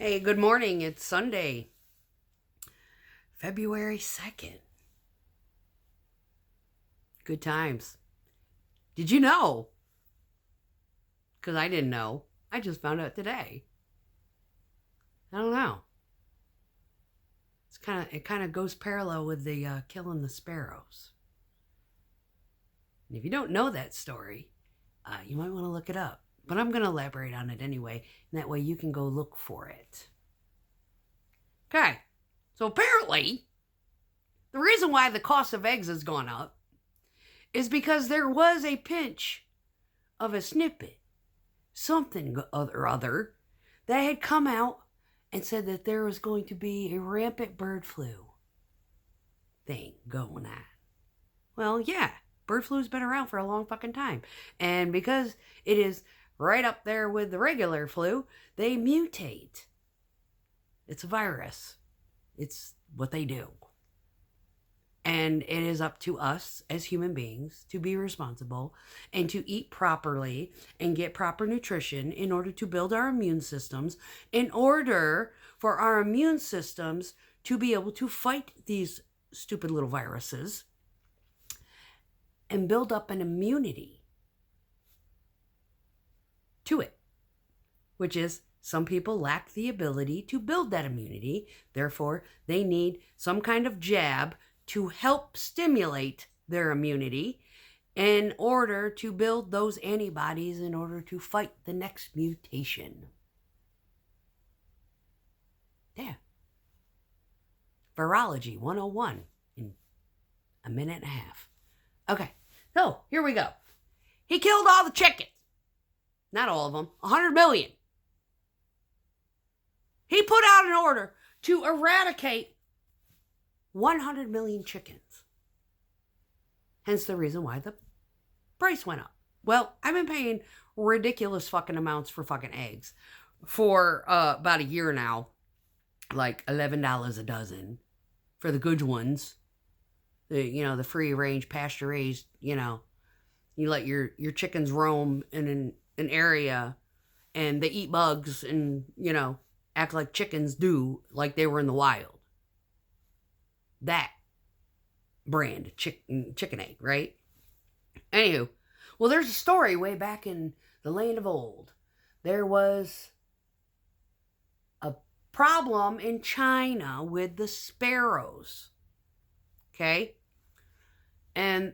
Hey, good morning. It's Sunday, February 2nd. Good times. Did you know? Because I didn't know. I just found out today. I don't know. It kind of goes parallel with the killing the sparrows. And if you don't know that story, you might want to look it up. But I'm going to elaborate on it anyway, and that way you can go look for it. Okay. So apparently, the reason why the cost of eggs has gone up is because there was a pinch of a snippet, something or other, that had come out and said that there was going to be a rampant bird flu thing going on. Well, yeah, bird flu's been around for a long fucking time. And because it is right up there with the regular flu, they mutate. It's a virus. It's what they do. And it is up to us as human beings to be responsible and to eat properly and get proper nutrition in order to build our immune systems, in order for our immune systems to be able to fight these stupid little viruses and build up an immunity to it, which is some people lack the ability to build that immunity. Therefore, they need some kind of jab to help stimulate their immunity in order to build those antibodies in order to fight the next mutation. Yeah. Virology 101 in a minute and a half. Okay, so here we go. He killed all the chickens. Not all of them, 100 million. He put out an order to eradicate 100 million chickens. Hence the reason why the price went up. Well, I've been paying ridiculous fucking amounts for fucking eggs for about a year now. Like $11 a dozen for the good ones. The free range, pasture raised, you let your chickens roam in an area and they eat bugs and, act like chickens do, like they were in the wild. That brand chicken egg, right? Anywho, well, there's a story way back in the land of old. There was a problem in China with the sparrows. Okay? And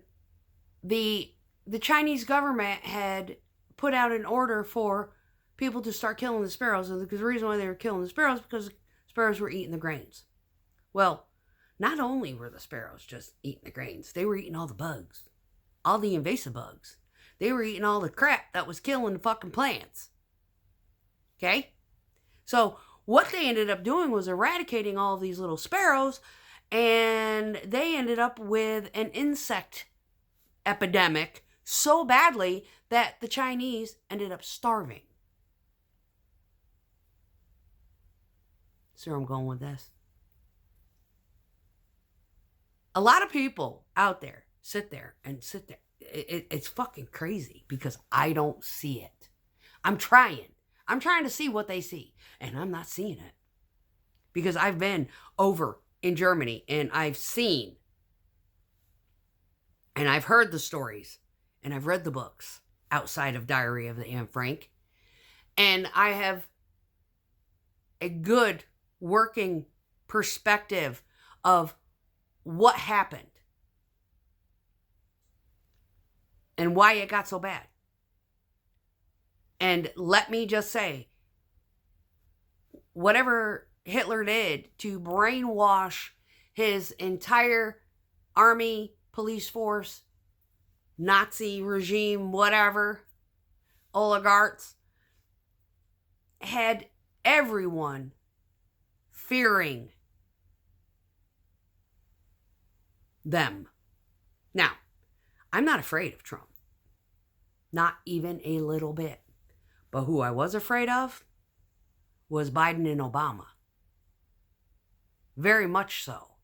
the Chinese government had put out an order for people to start killing the sparrows. And the reason why they were killing the sparrows because sparrows were eating the grains. Well, not only were the sparrows just eating the grains, they were eating all the bugs, all the invasive bugs. They were eating all the crap that was killing the fucking plants. Okay? So what they ended up doing was eradicating all these little sparrows, and they ended up with an insect epidemic so badly that the Chinese ended up starving. See where I'm going with this? A lot of people out there sit there. It's fucking crazy because I don't see it. I'm trying to see what they see, and I'm not seeing it. Because I've been over in Germany, and I've seen, and I've heard the stories, and I've read the books outside of Diary of the Anne Frank, and I have a good working perspective of what happened and why it got so bad. And let me just say, whatever Hitler did to brainwash his entire army, police force, Nazi regime, whatever, oligarchs, had everyone fearing them. Now, I'm not afraid of Trump. Not even a little bit. But who I was afraid of was Biden and Obama. Very much so.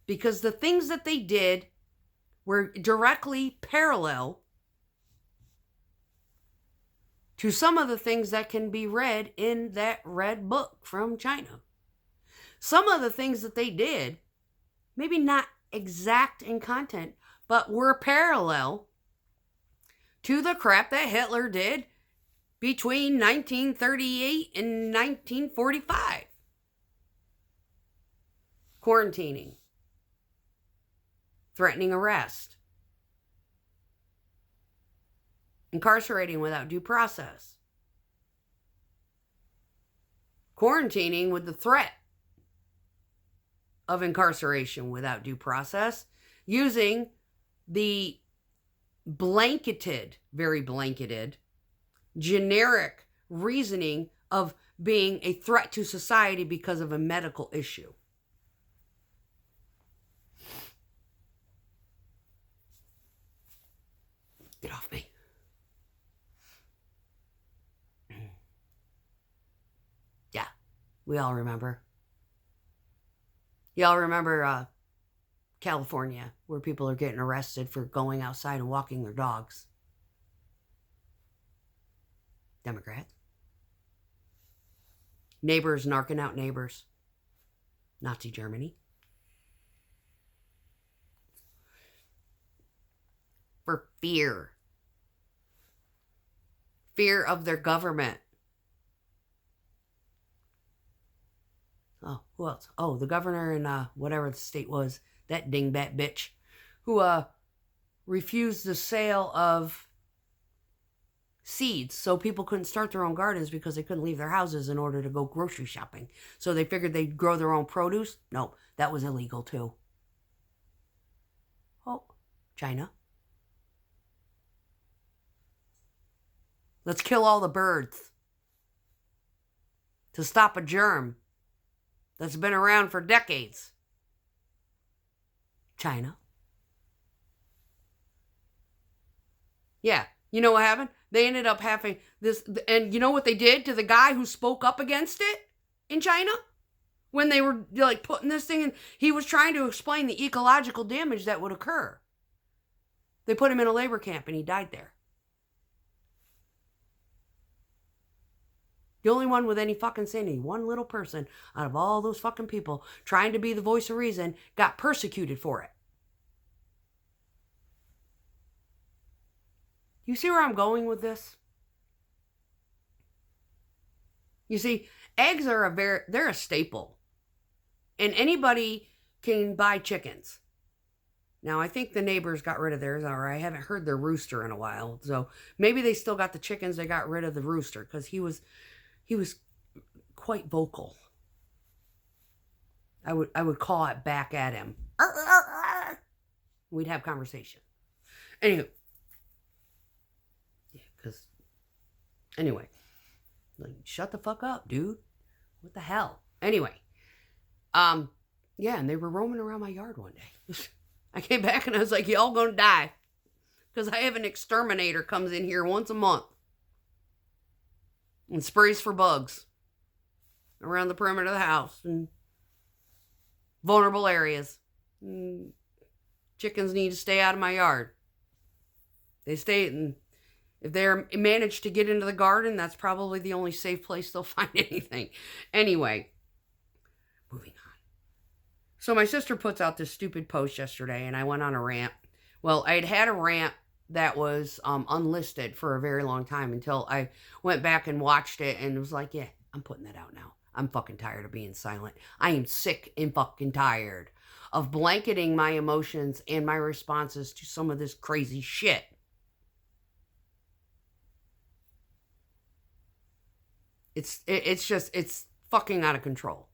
Because the things that they did were directly parallel to some of the things that can be read in that red book from China. Some of the things that they did, maybe not exact in content, but were parallel to the crap that Hitler did between 1938 and 1945. Quarantining, threatening arrest, incarcerating without due process, quarantining with the threat of incarceration without due process, using the blanketed, very blanketed, generic reasoning of being a threat to society because of a medical issue. Get off me. Yeah, we all remember. Y'all remember California, where people are getting arrested for going outside and walking their dogs. Democrats. Neighbors narking out neighbors. Nazi Germany. For fear. Fear of their government. Oh, who else? Oh, the governor in whatever the state was, that dingbat bitch, who refused the sale of seeds so people couldn't start their own gardens because they couldn't leave their houses in order to go grocery shopping. So they figured they'd grow their own produce. No, that was illegal too. Oh, China. Let's kill all the birds to stop a germ that's been around for decades. China. Yeah, you know what happened? They ended up having this, and you know what they did to the guy who spoke up against it in China? When they were like putting this thing in, he was trying to explain the ecological damage that would occur. They put him in a labor camp and he died there. The only one with any fucking sanity, one little person out of all those fucking people trying to be the voice of reason, got persecuted for it. You see where I'm going with this? You see, eggs are they're a staple. And anybody can buy chickens. Now, I think the neighbors got rid of theirs, or I haven't heard their rooster in a while. So maybe they still got the chickens, they got rid of the rooster, because he was quite vocal. I would call it back at him. We'd have conversation. Anyway. Yeah, because... Anyway. Like, shut the fuck up, dude. What the hell? Anyway. Yeah, and they were roaming around my yard one day. I came back and I was like, y'all gonna die. Because I have an exterminator comes in here once a month. And sprays for bugs around the perimeter of the house and vulnerable areas. And chickens need to stay out of my yard. They stay, and if they manage to get into the garden, that's probably the only safe place they'll find anything. Anyway, moving on. So my sister puts out this stupid post yesterday, and I went on a rant. Well, I had a rant that was unlisted for a very long time until I went back and watched it and was like, yeah, I'm putting that out now. I'm fucking tired of being silent. I am sick and fucking tired of blanketing my emotions and my responses to some of this crazy shit. It's fucking out of control.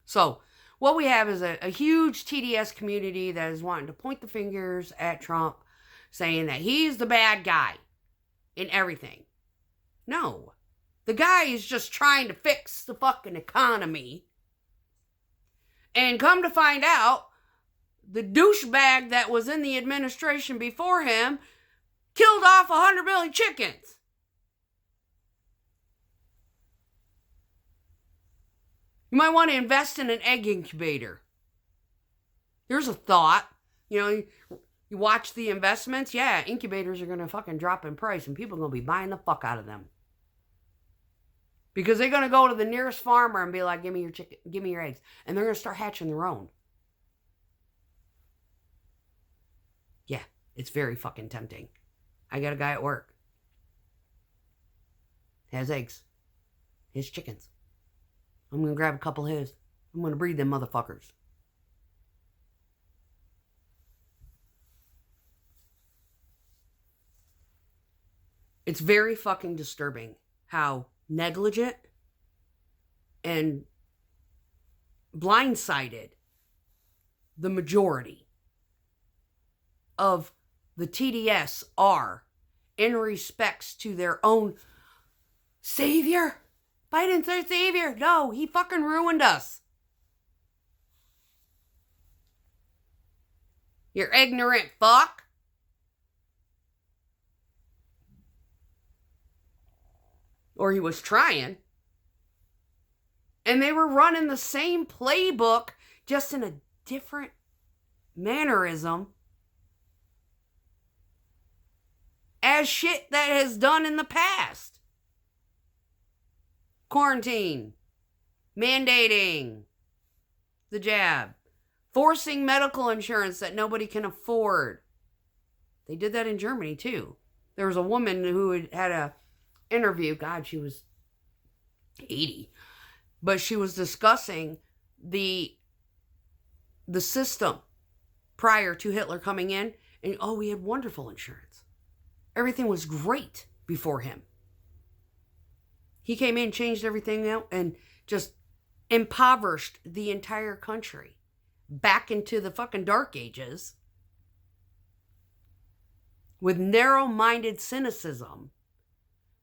So what we have is a huge TDS community that is wanting to point the fingers at Trump, saying that he's the bad guy in everything. No. The guy is just trying to fix the fucking economy. And come to find out, the douchebag that was in the administration before him killed off 100 million chickens. You might want to invest in an egg incubator. Here's a thought. You know, You watch the investments, yeah, incubators are going to fucking drop in price and people are going to be buying the fuck out of them. Because they're going to go to the nearest farmer and be like, give me your chicken, give me your eggs. And they're going to start hatching their own. Yeah, it's very fucking tempting. I got a guy at work. Has eggs. His chickens. I'm going to grab a couple of his. I'm going to breed them motherfuckers. It's very fucking disturbing how negligent and blindsided the majority of the TDS are in respects to their own savior. Biden's their savior. No, he fucking ruined us. You're ignorant fuck. Or he was trying. And they were running the same playbook, just in a different mannerism as shit that has done in the past. Quarantine. Mandating the jab. Forcing medical insurance that nobody can afford. They did that in Germany too. There was a woman who had a interview. God, she was 80. But she was discussing the system prior to Hitler coming in. And we had wonderful insurance. Everything was great before him. He came in, changed everything out, and just impoverished the entire country back into the fucking dark ages with narrow-minded cynicism,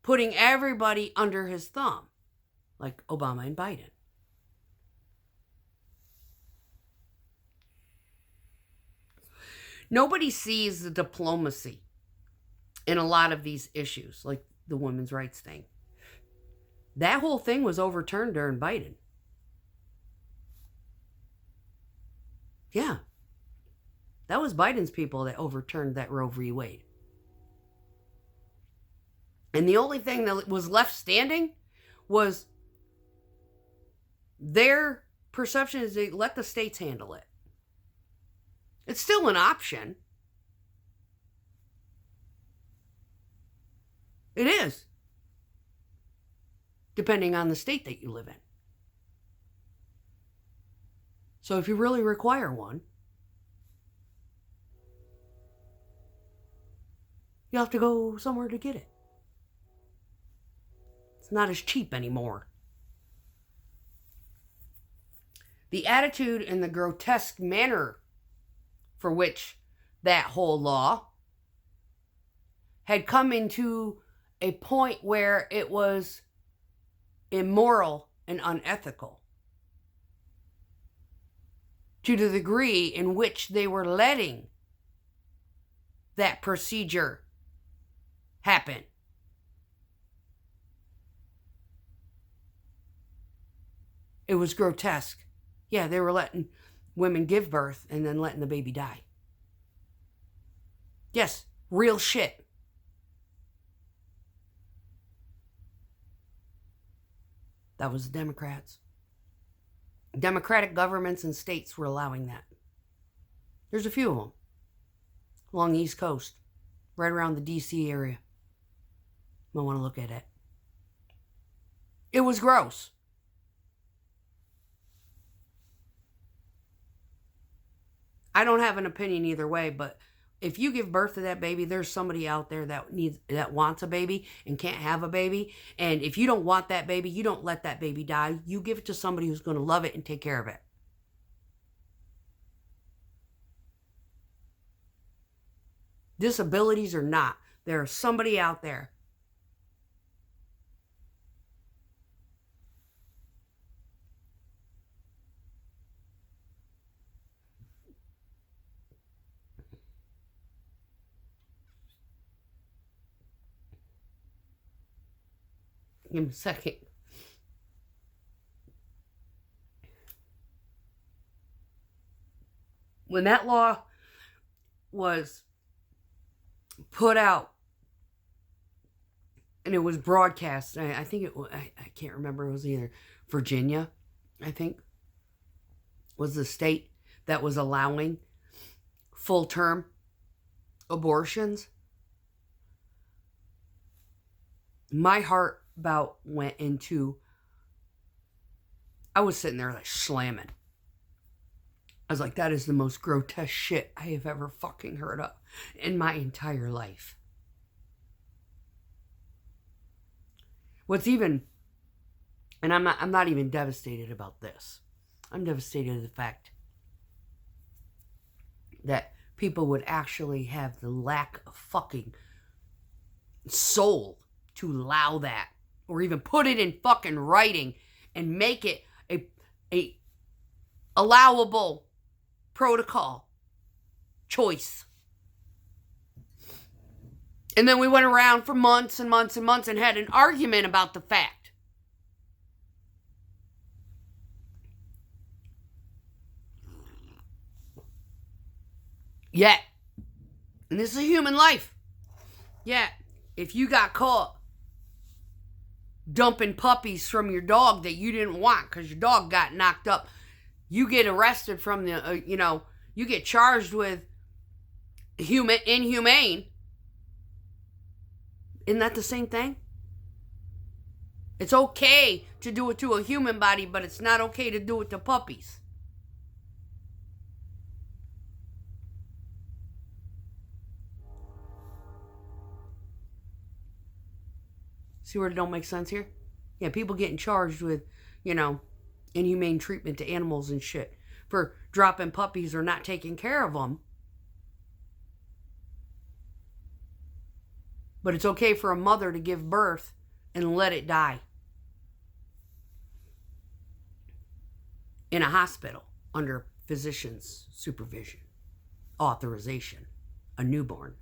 putting everybody under his thumb, like Obama and Biden. Nobody sees the diplomacy in a lot of these issues, like the women's rights thing. That whole thing was overturned during Biden. Yeah. That was Biden's people that overturned that Roe v. Wade. And the only thing that was left standing was their perception is they let the states handle it. It's still an option. It is. Depending on the state that you live in. So if you really require one, you have to go somewhere to get it. It's not as cheap anymore. The attitude and the grotesque manner for which that whole law had come into a point where it was immoral and unethical, to the degree in which they were letting that procedure happen. It was grotesque. Yeah, they were letting women give birth and then letting the baby die. Yes, real shit. That was the Democrats. Democratic governments and states were allowing that. There's a few of them along the East Coast, right around the D.C. area. You might want to look at it. It was gross. I don't have an opinion either way, but if you give birth to that baby, there's somebody out there that wants a baby and can't have a baby. And if you don't want that baby, you don't let that baby die. You give it to somebody who's going to love it and take care of it. Disabilities or not, there's somebody out there. Give me a second. When that law was put out and it was broadcast. I think it was, I can't remember. It was either Virginia, I think, was the state that was allowing full-term abortions. My heart about went into, I was sitting there like slamming. I was like, that is the most grotesque shit I have ever fucking heard of in my entire life. What's even, and I'm not even devastated about this. I'm devastated at the fact that people would actually have the lack of fucking soul to allow that, or even put it in fucking writing and make it a allowable protocol choice. And then we went around for months and months and months and had an argument about the fact. Yet, and this is a human life, yet, if you got caught dumping puppies from your dog that you didn't want because your dog got knocked up, you get arrested from the, you get charged with inhumane. Isn't that the same thing? It's okay to do it to a human body, but it's not okay to do it to puppies. See where it don't make sense here? Yeah, people getting charged with, inhumane treatment to animals and shit for dropping puppies or not taking care of them. But it's okay for a mother to give birth and let it die in a hospital under physician's supervision, authorization, a newborn.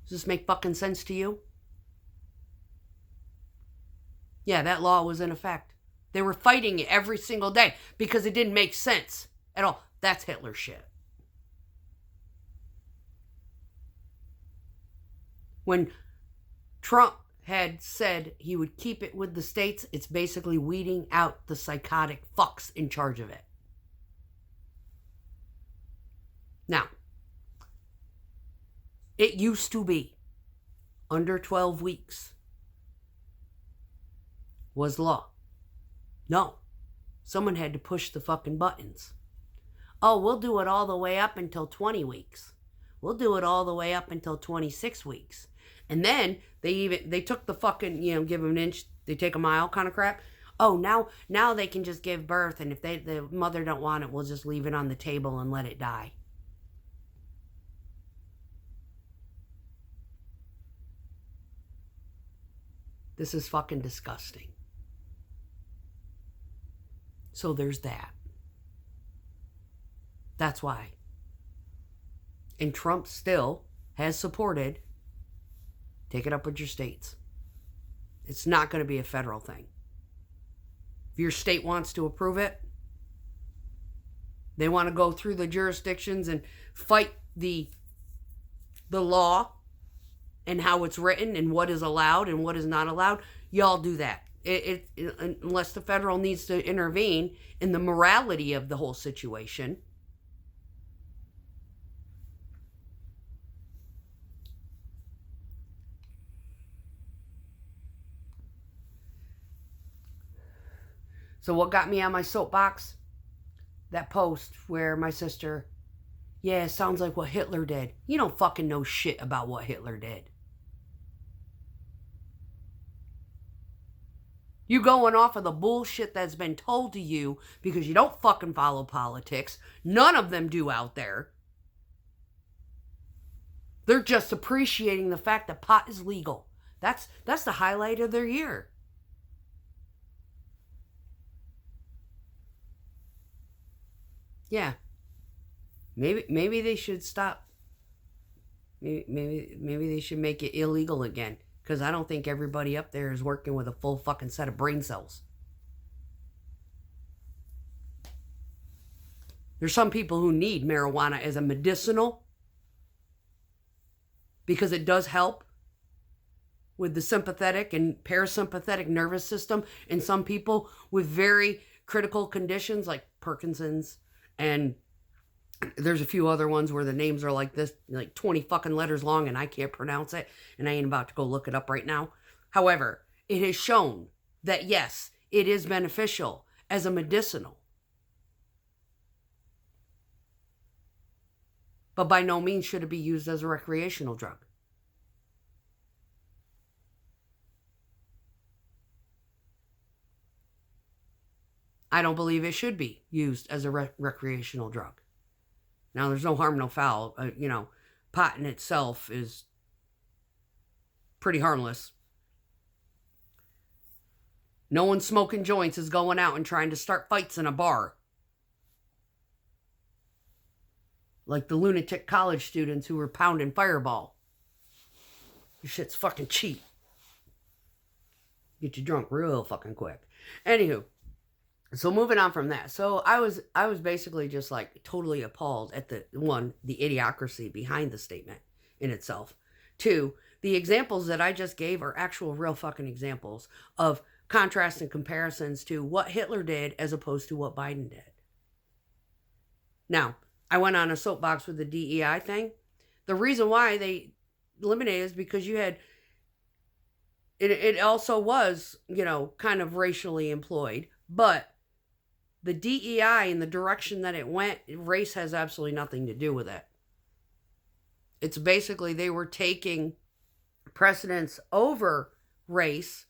Does this make fucking sense to you? Yeah, that law was in effect. They were fighting it every single day because it didn't make sense at all. That's Hitler shit. When Trump had said he would keep it with the states, it's basically weeding out the psychotic fucks in charge of it. Now, it used to be under 12 weeks was law. No. Someone had to push the fucking buttons. Oh, we'll do it all the way up until 20 weeks. We'll do it all the way up until 26 weeks. And then they took the fucking, give them an inch, they take a mile kind of crap. Oh, now they can just give birth, and if the mother don't want it, we'll just leave it on the table and let it die. This is fucking disgusting. So there's that. That's why. And Trump still has supported, take it up with your states. It's not going to be a federal thing. If your state wants to approve it, they want to go through the jurisdictions and fight the law and how it's written and what is allowed and what is not allowed, y'all do that. Unless the federal needs to intervene in the morality of the whole situation. So what got me on my soapbox? That post where my sister, yeah, it sounds like what Hitler did. You don't fucking know shit about what Hitler did. You going off of the bullshit that's been told to you because you don't fucking follow politics. None of them do out there. They're just appreciating the fact that pot is legal. That's the highlight of their year. Yeah. Maybe they should stop. Maybe they should make it illegal again. Because I don't think everybody up there is working with a full fucking set of brain cells. There's some people who need marijuana as a medicinal because it does help with the sympathetic and parasympathetic nervous system in some people with very critical conditions like Parkinson's, and there's a few other ones where the names are like this, like 20 fucking letters long, and I can't pronounce it, and I ain't about to go look it up right now. However, it has shown that yes, it is beneficial as a medicinal. But by no means should it be used as a recreational drug. I don't believe it should be used as a recreational drug. Now, there's no harm, no foul. Pot in itself is pretty harmless. No one smoking joints is going out and trying to start fights in a bar. Like the lunatic college students who were pounding Fireball. This shit's fucking cheap. Get you drunk real fucking quick. Anywho, so moving on from that. So I was basically just like totally appalled at the idiocracy behind the statement in itself. 2, the examples that I just gave are actual real fucking examples of contrast and comparisons to what Hitler did as opposed to what Biden did. Now, I went on a soapbox with the DEI thing. The reason why they eliminated is because you had, it also was, kind of racially employed, but the DEI and the direction that it went, race has absolutely nothing to do with it. It's basically they were taking precedence over race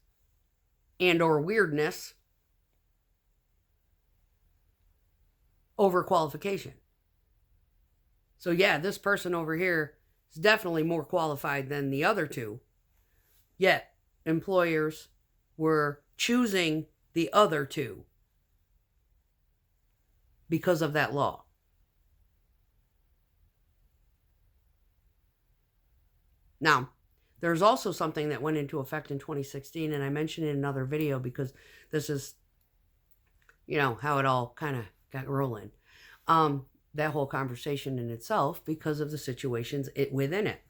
and or weirdness over qualification. So yeah, this person over here is definitely more qualified than the other two. Yet employers were choosing the other two because of that law. Now, there's also something that went into effect in 2016, and I mentioned it in another video because this is, how it all kind of got rolling. That whole conversation in itself because of the situations within it.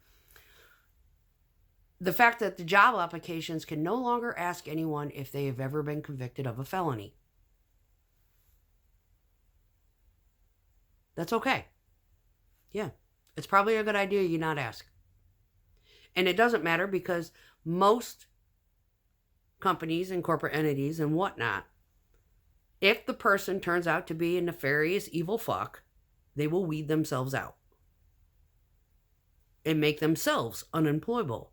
The fact that the job applications can no longer ask anyone if they have ever been convicted of a felony. That's okay. Yeah, it's probably a good idea you not ask. And it doesn't matter because most companies and corporate entities and whatnot, if the person turns out to be a nefarious evil fuck, they will weed themselves out and make themselves unemployable,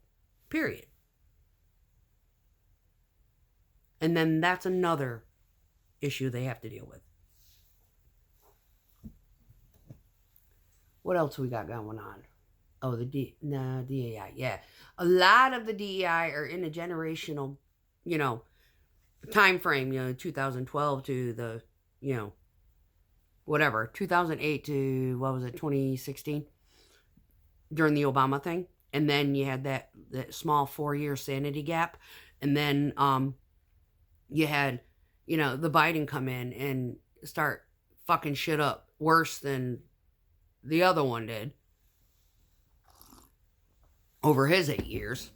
period. And then that's another issue they have to deal with. What else we got going on? Oh, DEI. Yeah. A lot of the DEI are in a generational, time frame, 2012 to the, 2008 to, 2016? During the Obama thing. And then you had that small 4-year sanity gap. And then you had, the Biden come in and start fucking shit up worse than the other one did over his 8 years.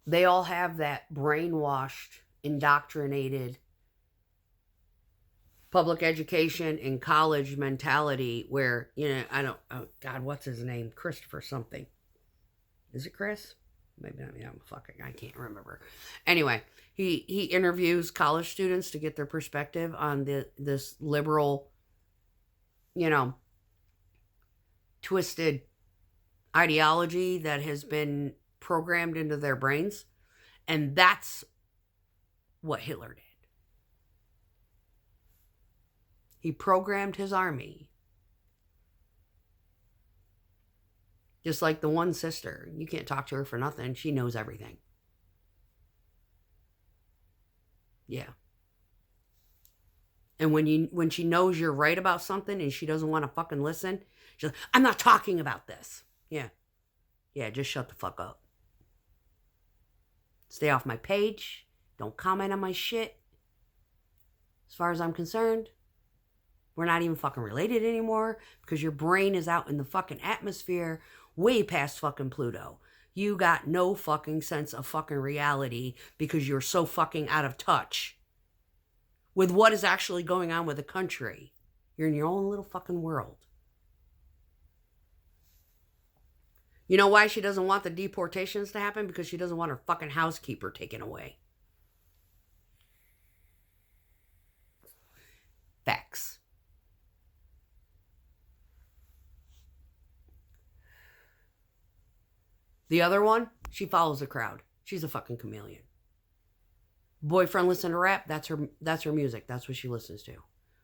They all have that brainwashed, indoctrinated public education and college mentality where, what's his name? Christopher something. Is it Chris? Maybe not. I can't remember. Anyway, he interviews college students to get their perspective on this liberal, twisted ideology that has been programmed into their brains. And that's what Hitler did. He programmed his army. Just like the one sister. You can't talk to her for nothing. She knows everything. Yeah. And when she knows you're right about something and she doesn't want to fucking listen, she's like, I'm not talking about this. Yeah. Yeah, just shut the fuck up. Stay off my page. Don't comment on my shit. As far as I'm concerned, we're not even fucking related anymore because your brain is out in the fucking atmosphere way past fucking Pluto. You got no fucking sense of fucking reality because you're so fucking out of touch with what is actually going on with the country. You're in your own little fucking world. You know why she doesn't want the deportations to happen? Because she doesn't want her fucking housekeeper taken away. Facts. The other one, she follows the crowd. She's a fucking chameleon. Boyfriend listen to rap, that's her music. That's what she listens to.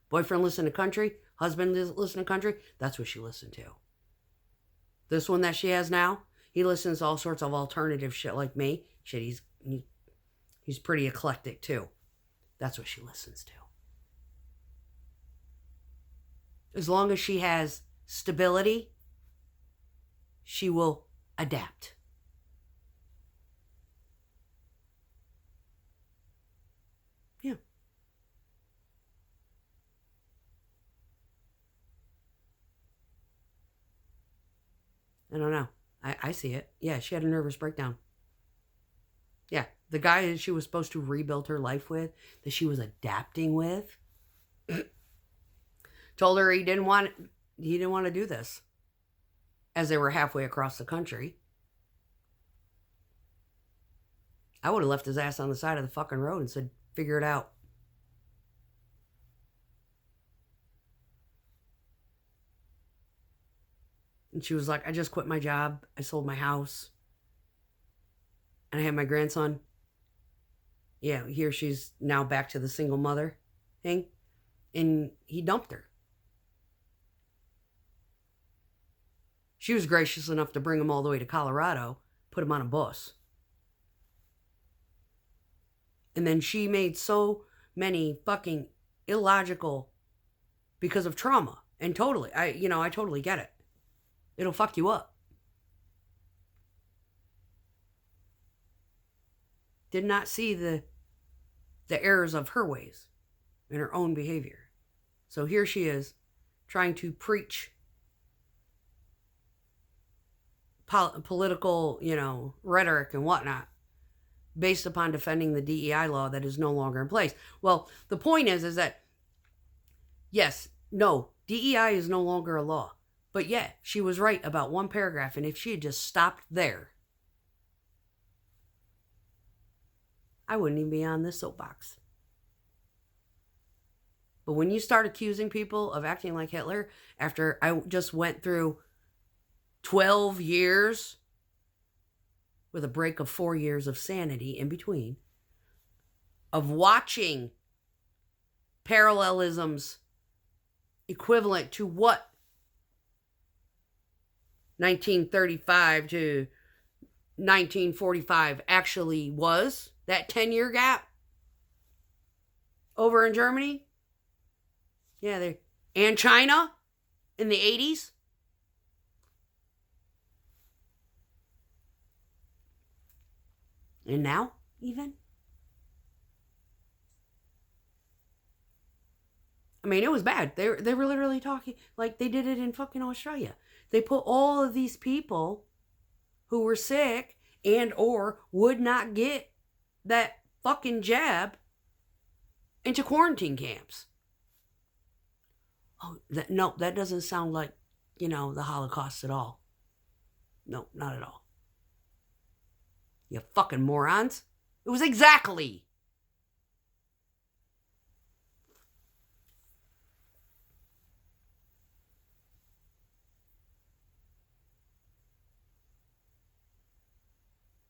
Boyfriend listen to country, husband listen to country, that's what she listens to. This one that she has now, he listens to all sorts of alternative shit like me. Shit, he's pretty eclectic too. That's what she listens to. As long as she has stability, she will adapt. Yeah. I don't know. I see it. Yeah, she had a nervous breakdown. Yeah, the guy that she was supposed to rebuild her life with, that she was adapting with, told her he didn't want to do this. As they were halfway across the country. I would have left his ass on the side of the fucking road and said, figure it out. And she was like, I just quit my job. I sold my house. And I had my grandson. Yeah, here she's now back to the single mother thing. And he dumped her. She was gracious enough to bring him all the way to Colorado, put him on a bus. And then she made so many fucking illogical, because of trauma. And totally, I totally get it. It'll fuck you up. Did not see the errors of her ways and her own behavior. So here she is trying to preach political, rhetoric and whatnot based upon defending the DEI law that is no longer in place. Well, the point is that, yes, no, DEI is no longer a law. But yeah, she was right about one paragraph, and if she had just stopped there, I wouldn't even be on this soapbox. But when you start accusing people of acting like Hitler, after I just went through 12 years with a break of 4 years of sanity in between, of watching parallelisms equivalent to what 1935 to 1945 actually was, that 10-year gap over in Germany. Yeah, and China in the 80s. And now, even. I mean, it was bad. They were literally talking like they did it in fucking Australia. They put all of these people who were sick and or would not get that fucking jab into quarantine camps. Oh, that doesn't sound like, the Holocaust at all. No, not at all. You fucking morons. It was exactly.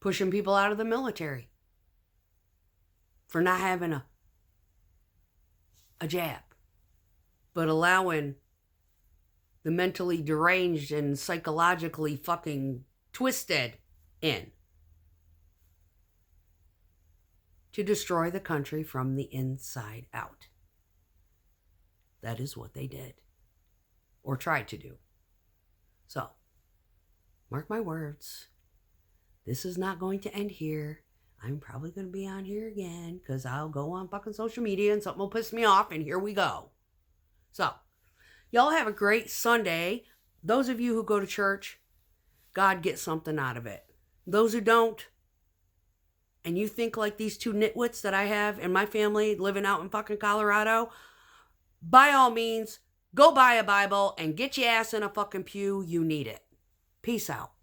Pushing people out of the military for not having a jab, but allowing the mentally deranged and psychologically fucking twisted in to destroy the country from the inside out. That is what they did, or tried to do. So, mark my words. This is not going to end here. I'm probably going to be on here again because I'll go on fucking social media and something will piss me off, and here we go. So, y'all have a great Sunday. Those of you who go to church, God gets something out of it. Those who don't, and you think like these two nitwits that I have in my family living out in fucking Colorado, by all means, go buy a Bible and get your ass in a fucking pew. You need it. Peace out.